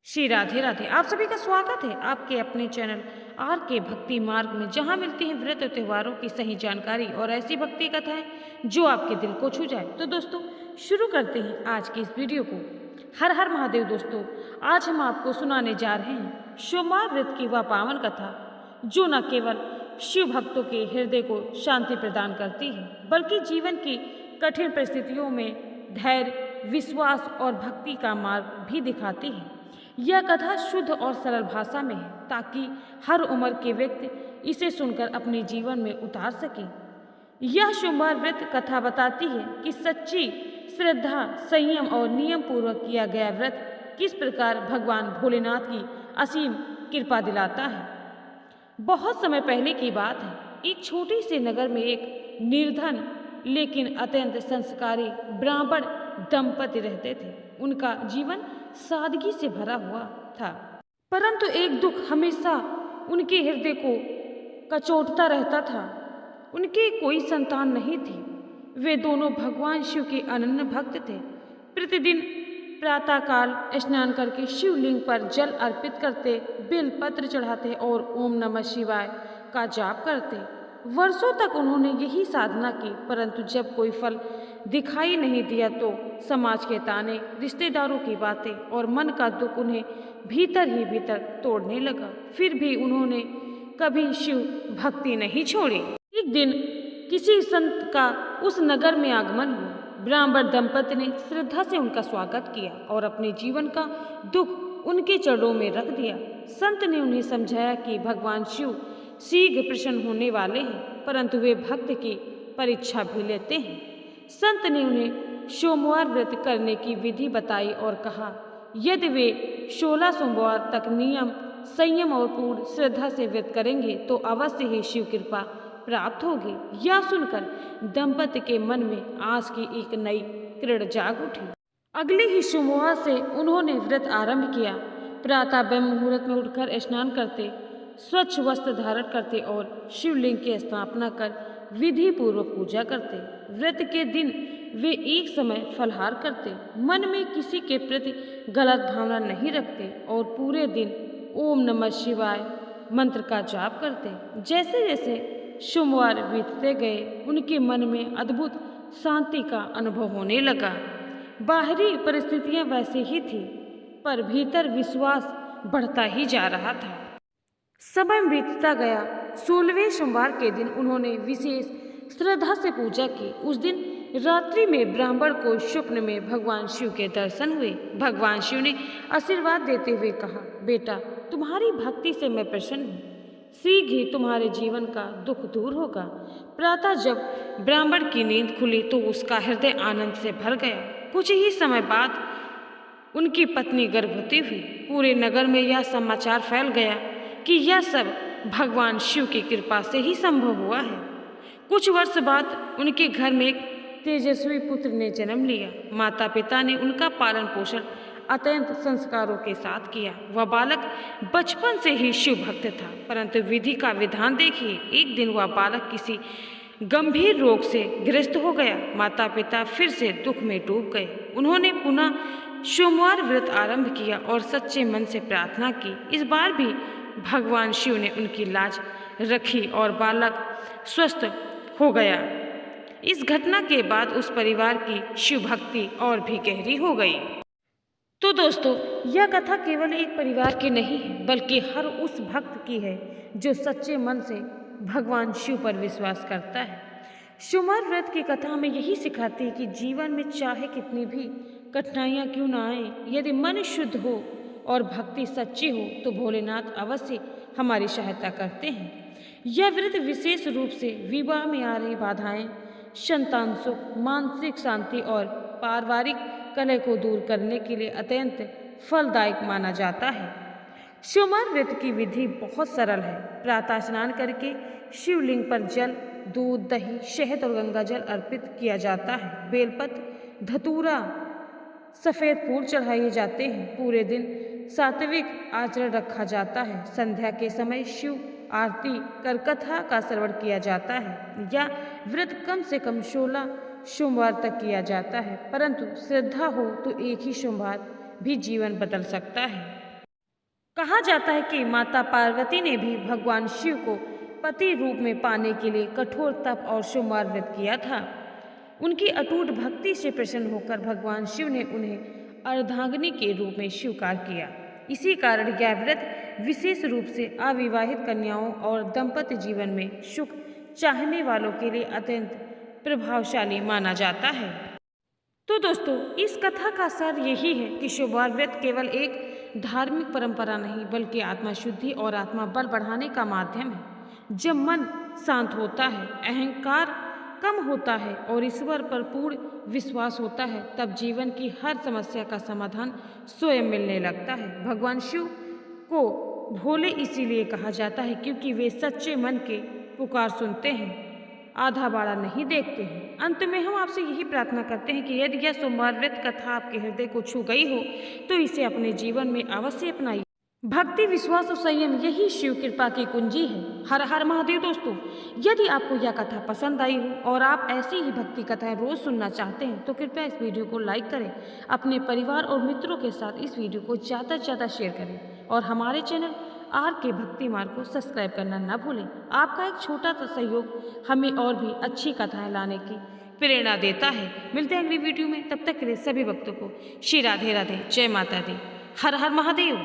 श्री राधे राधे। आप सभी का स्वागत है आपके अपने चैनल आर के भक्ति मार्ग में, जहां मिलती हैं व्रत और त्योहारों की सही जानकारी और ऐसी भक्ति कथाएं जो आपके दिल को छू जाए। तो दोस्तों, शुरू करते हैं आज की इस वीडियो को। हर हर महादेव। दोस्तों, आज हम आपको सुनाने जा रहे हैं सोमवार व्रत की वह पावन कथा जो न केवल शिव भक्तों के हृदय को शांति प्रदान करती है, बल्कि जीवन की कठिन परिस्थितियों में धैर्य, विश्वास और भक्ति का मार्ग भी दिखाती है। यह कथा शुद्ध और सरल भाषा में है ताकि हर उम्र के व्यक्ति इसे सुनकर अपने जीवन में उतार सके। यह सोमवार व्रत कथा बताती है कि सच्ची श्रद्धा, संयम और नियम पूर्वक किया गया व्रत किस प्रकार भगवान भोलेनाथ की असीम कृपा दिलाता है। बहुत समय पहले की बात है, एक छोटे से नगर में एक निर्धन लेकिन अत्यंत संस्कारी ब्राह्मण दंपति रहते थे। उनका जीवन सादगी से भरा हुआ था, परंतु एक दुख हमेशा उनके हृदय को कचोटता रहता था। उनके कोई संतान नहीं थी। वे दोनों भगवान शिव के अनन्य भक्त थे। प्रतिदिन प्रातःकाल स्नान करके शिवलिंग पर जल अर्पित करते, बेलपत्र चढ़ाते और ओम नमः शिवाय का जाप करते। वर्षों तक उन्होंने यही साधना की, परंतु जब कोई फल दिखाई नहीं दिया तो समाज के ताने, रिश्तेदारों की बातें और मन का दुख उन्हें भीतर ही भीतर तोड़ने लगा। फिर भी उन्होंने कभी शिव भक्ति नहीं छोड़ी। एक दिन किसी संत का उस नगर में आगमन हुआ। ब्राह्मण दंपति ने श्रद्धा से उनका स्वागत किया और अपने जीवन का दुख उनके चरणों में रख दिया। संत ने उन्हें समझाया कि भगवान शिव शीघ्र प्रसन्न होने वाले हैं, परंतु वे भक्त की परीक्षा भी लेते हैं। संत ने उन्हें सोमवार व्रत करने की विधि बताई और कहा, यदि वे 16 सोमवार तक नियम, संयम और पूर्ण श्रद्धा से व्रत करेंगे तो अवश्य ही शिव कृपा प्राप्त होगी। यह सुनकर दंपति के मन में आस की एक नई किरण जाग उठी। अगले ही सोमवार से उन्होंने व्रत आरंभ किया। प्रातः ब्रह्म मुहूर्त में उठकर स्नान करते, स्वच्छ वस्त्र धारण करते और शिवलिंग की स्थापना कर विधि पूर्वक पूजा करते। व्रत के दिन वे एक समय फलाहार करते, मन में किसी के प्रति गलत भावना नहीं रखते और पूरे दिन ओम नमः शिवाय मंत्र का जाप करते। जैसे जैसे सोमवार बीतते गए, उनके मन में अद्भुत शांति का अनुभव होने लगा। बाहरी परिस्थितियां वैसे ही थी, पर भीतर विश्वास बढ़ता ही जा रहा था। समय बीतता गया। 16वें सोमवार के दिन उन्होंने विशेष श्रद्धा से पूजा की। उस दिन रात्रि में ब्राह्मण को स्वप्न में भगवान शिव के दर्शन हुए। भगवान शिव ने आशीर्वाद देते हुए कहा, बेटा, तुम्हारी भक्ति से मैं प्रसन्न हूँ। शीघ्र ही तुम्हारे जीवन का दुख दूर होगा। प्रातः जब ब्राह्मण की नींद खुली तो उसका हृदय आनंद से भर गया। कुछ ही समय बाद उनकी पत्नी गर्भवती हुई। पूरे नगर में यह समाचार फैल गया कि यह सब भगवान शिव की कृपा से ही संभव हुआ है। कुछ वर्ष बाद उनके घर में एक तेजस्वी पुत्र ने जन्म लिया। माता पिता ने उनका पालन पोषण अत्यंत संस्कारों के साथ किया। वह बालक बचपन से ही शिव भक्त था, परंतु विधि का विधान देखिए, एक दिन वह बालक किसी गंभीर रोग से ग्रस्त हो गया। माता पिता फिर से दुख में डूब गए। उन्होंने पुनः सोमवार व्रत आरंभ किया और सच्चे मन से प्रार्थना की। इस बार भी भगवान शिव ने उनकी लाज रखी और बालक स्वस्थ हो गया। इस घटना के बाद उस परिवार की शिव भक्ति और भी गहरी हो गई। तो दोस्तों, यह कथा केवल एक परिवार की नहीं है, बल्कि हर उस भक्त की है जो सच्चे मन से भगवान शिव पर विश्वास करता है। सोमवार व्रत की कथा हमें यही सिखाती है कि जीवन में चाहे कितनी भी कठिनाइयाँ क्यों ना आए, यदि मन शुद्ध हो और भक्ति सच्ची हो तो भोलेनाथ अवश्य हमारी सहायता करते हैं। यह व्रत विशेष रूप से विवाह में आ रही बाधाएं, संतान सुख, मानसिक शांति और पारिवारिक कलह को दूर करने के लिए अत्यंत फलदायक माना जाता है। सोमवार व्रत की विधि बहुत सरल है। प्रातः स्नान करके शिवलिंग पर जल, दूध, दही, शहद और गंगा जल अर्पित किया जाता है। बेलपत्र, धतूरा, सफ़ेद फूल चढ़ाए जाते हैं। पूरे दिन सात्विक आचरण रखा जाता है। संध्या के समय शिव आरती कर कथा का श्रवण किया जाता है। यह व्रत कम से कम 16 सोमवार तक किया जाता है, परंतु श्रद्धा हो तो एक ही सोमवार भी जीवन बदल सकता है। कहा जाता है कि माता पार्वती ने भी भगवान शिव को पति रूप में पाने के लिए कठोर तप और सोमवार व्रत किया था। उनकी अटूट भक्ति से प्रसन्न होकर भगवान शिव ने उन्हें अर्धांगिनी के रूप में स्वीकार किया। इसी कारण यह व्रत विशेष रूप से अविवाहित कन्याओं और दाम्पत्य जीवन में सुख चाहने वालों के लिए अत्यंत प्रभावशाली माना जाता है। तो दोस्तों, इस कथा का सार यही है कि सोमवार व्रत केवल एक धार्मिक परंपरा नहीं बल्कि आत्मा शुद्धि और आत्मा बल बढ़ाने का माध्यम है। जब मन शांत होता है, अहंकार कम होता है और ईश्वर पर पूर्ण विश्वास होता है, तब जीवन की हर समस्या का समाधान स्वयं मिलने लगता है। भगवान शिव को भोले इसीलिए कहा जाता है क्योंकि वे सच्चे मन के पुकार सुनते हैं, आधा बाड़ा नहीं देखते हैं। अंत में हम आपसे यही प्रार्थना करते हैं कि यदि यह सोमवार व्रत कथा आपके हृदय को छू गई हो तो इसे अपने जीवन में अवश्य अपनाइए। भक्ति, विश्वास और संयम यही शिव कृपा की कुंजी है। हर हर महादेव। दोस्तों, यदि आपको यह कथा पसंद आई हो और आप ऐसी ही भक्ति कथाएं रोज सुनना चाहते हैं तो कृपया इस वीडियो को लाइक करें, अपने परिवार और मित्रों के साथ इस वीडियो को ज़्यादा से ज़्यादा शेयर करें और हमारे चैनल आर के भक्ति मार्ग को सब्सक्राइब करना न भूलें। आपका एक छोटा सा सहयोग हमें और भी अच्छी कथाएं लाने की प्रेरणा देता है। मिलते हैं अगली वीडियो में, तब तक के लिए सभी भक्तों को श्री राधे राधे, जय माता दी, हर हर महादेव।